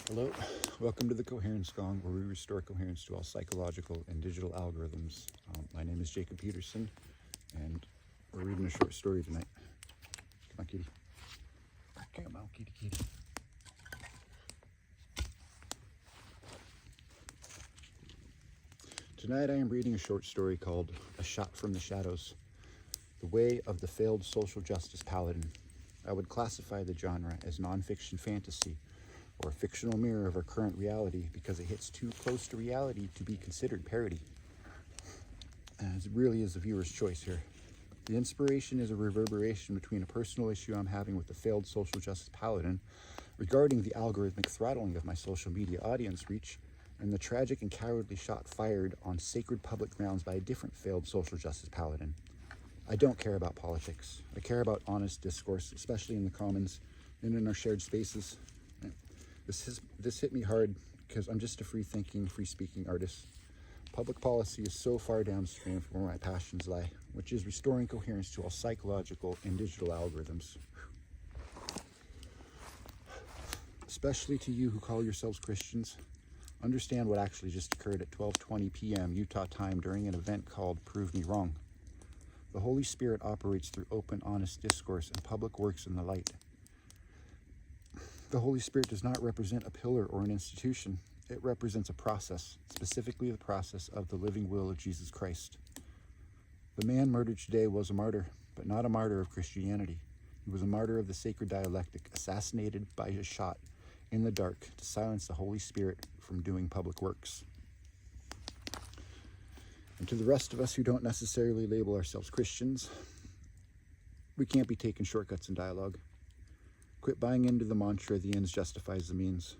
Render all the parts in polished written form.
Hello, welcome to the Coherence Gong, where we restore coherence to all psychological and digital algorithms. My name is Jacob Peterson, and we're reading a short story tonight. Come on, kitty. Come on, kitty, kitty. Tonight I am reading a short story called A Shot from the Shadows, The Way of the Failed Social Justice Paladin. I would classify the genre as nonfiction fantasy, or a fictional mirror of our current reality, because it hits too close to reality to be considered parody. As it really is the viewer's choice here. The inspiration is a reverberation between a personal issue I'm having with the failed social justice paladin regarding the algorithmic throttling of my social media audience reach, and the tragic and cowardly shot fired on sacred public grounds by a different failed social justice paladin. I don't care about politics. I care about honest discourse, especially in the commons and in our shared spaces. This hit me hard because I'm just a free-thinking, free-speaking artist. Public policy is so far downstream from where my passions lie, which is restoring coherence to all psychological and digital algorithms. Especially to you who call yourselves Christians, understand what actually just occurred at 12:20 p.m. Utah time during an event called Prove Me Wrong. The Holy Spirit operates through open, honest discourse and public works in the light. The Holy Spirit does not represent a pillar or an institution. It represents a process, specifically the process of the living will of Jesus Christ. The man murdered today was a martyr, but not a martyr of Christianity. He was a martyr of the sacred dialectic, assassinated by a shot in the dark to silence the Holy Spirit from doing public works. And to the rest of us who don't necessarily label ourselves Christians, we can't be taking shortcuts in dialogue. Quit buying into the mantra, the ends justifies the means.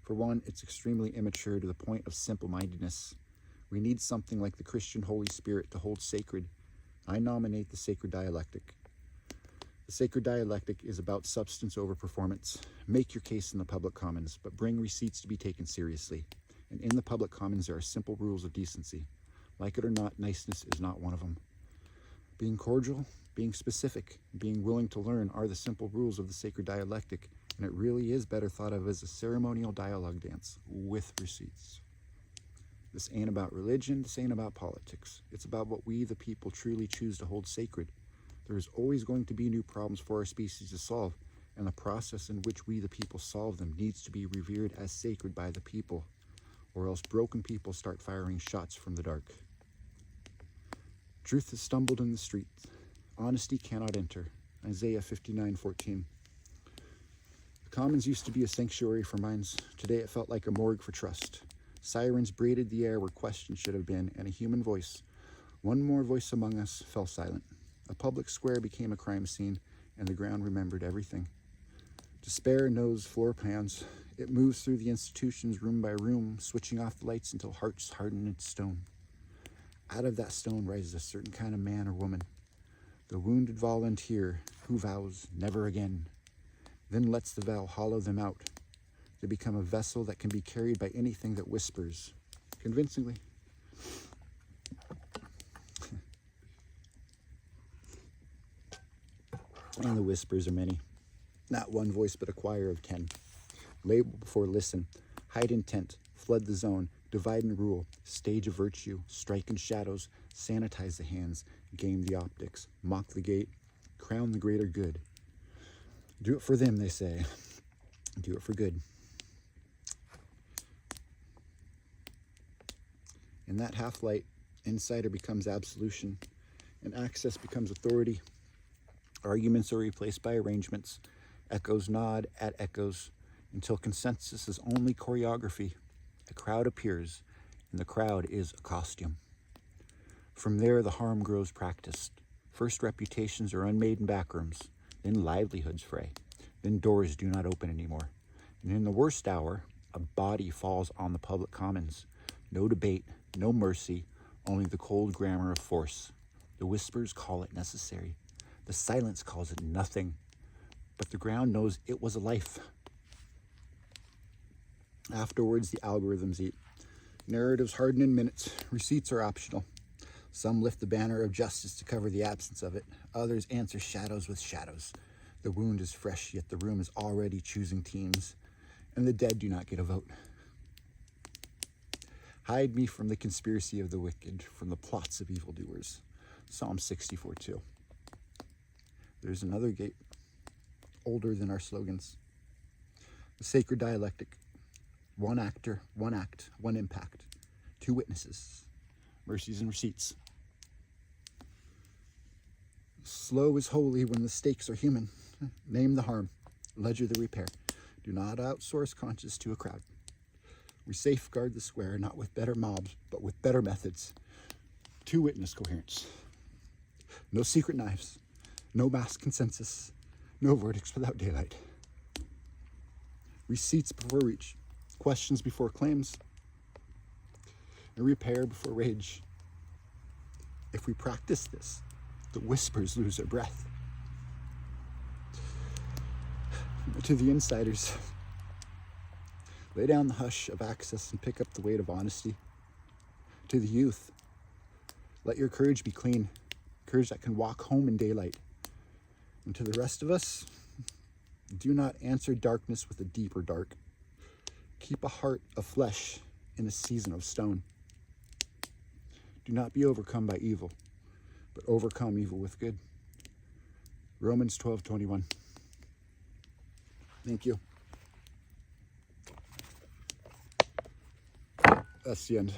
For one, it's extremely immature to the point of simple-mindedness. We need something like the Christian Holy Spirit to hold sacred. I nominate the sacred dialectic. The sacred dialectic is about substance over performance. Make your case in the public commons, but bring receipts to be taken seriously. And in the public commons, there are simple rules of decency. Like it or not, niceness is not one of them. Being cordial, being specific, being willing to learn are the simple rules of the sacred dialectic, and it really is better thought of as a ceremonial dialogue dance with receipts. This ain't about religion, this ain't about politics. It's about what we, the people, truly choose to hold sacred. There is always going to be new problems for our species to solve, and the process in which we, the people, solve them needs to be revered as sacred by the people, or else broken people start firing shots from the dark. Truth has stumbled in the streets. Honesty cannot enter. Isaiah 59:14. The commons used to be a sanctuary for minds. Today it felt like a morgue for trust. Sirens braided the air where questions should have been, and a human voice, one more voice among us, fell silent. A public square became a crime scene, and the ground remembered everything. Despair knows floor plans. It moves through the institutions room by room, switching off the lights until hearts harden into stone. Out of that stone rises a certain kind of man or woman, the wounded volunteer who vows never again, then lets the vow hollow them out. They become a vessel that can be carried by anything that whispers, convincingly. And the whispers are many. Not one voice, but a choir of 10. Label before listen, hide intent, flood the zone, divide and rule, stage of virtue, strike in shadows, sanitize the hands, game the optics, mock the gate, crown the greater good. Do it for them, they say. Do it for good. In that half-light, insider becomes absolution, and access becomes authority. Arguments are replaced by arrangements. Echoes nod at echoes until consensus is only choreography. A crowd appears, and the crowd is a costume. From there, the harm grows practiced. First, reputations are unmade in backrooms. Then livelihoods fray. Then doors do not open anymore. And in the worst hour, a body falls on the public commons. No debate, no mercy, only the cold grammar of force. The whispers call it necessary. The silence calls it nothing. But the ground knows it was a life. Afterwards, the algorithms eat. Narratives harden in minutes. Receipts are optional. Some lift the banner of justice to cover the absence of it. Others answer shadows with shadows. The wound is fresh, yet the room is already choosing teams. and the dead do not get a vote. Hide me from the conspiracy of the wicked, from the plots of evildoers. Psalm 64:2. There's another gate, older than our slogans. The sacred dialectic. One actor, one act, one impact. Two witnesses. Mercies and receipts. Slow is holy when the stakes are human. Name the harm, ledger the repair. Do not outsource conscience to a crowd. We safeguard the square, not with better mobs, but with better methods. Two witness coherence. No secret knives. No mass consensus. No verdicts without daylight. Receipts before reach. Questions before claims. And repair before rage. If we practice this, the whispers lose their breath. To the insiders, lay down the hush of access and pick up the weight of honesty. To the youth, let your courage be clean, courage that can walk home in daylight. And to the rest of us, do not answer darkness with a deeper dark. Keep a heart of flesh in a season of stone. Do not be overcome by evil, but overcome evil with good. Romans 12:21. Thank you. That's the end.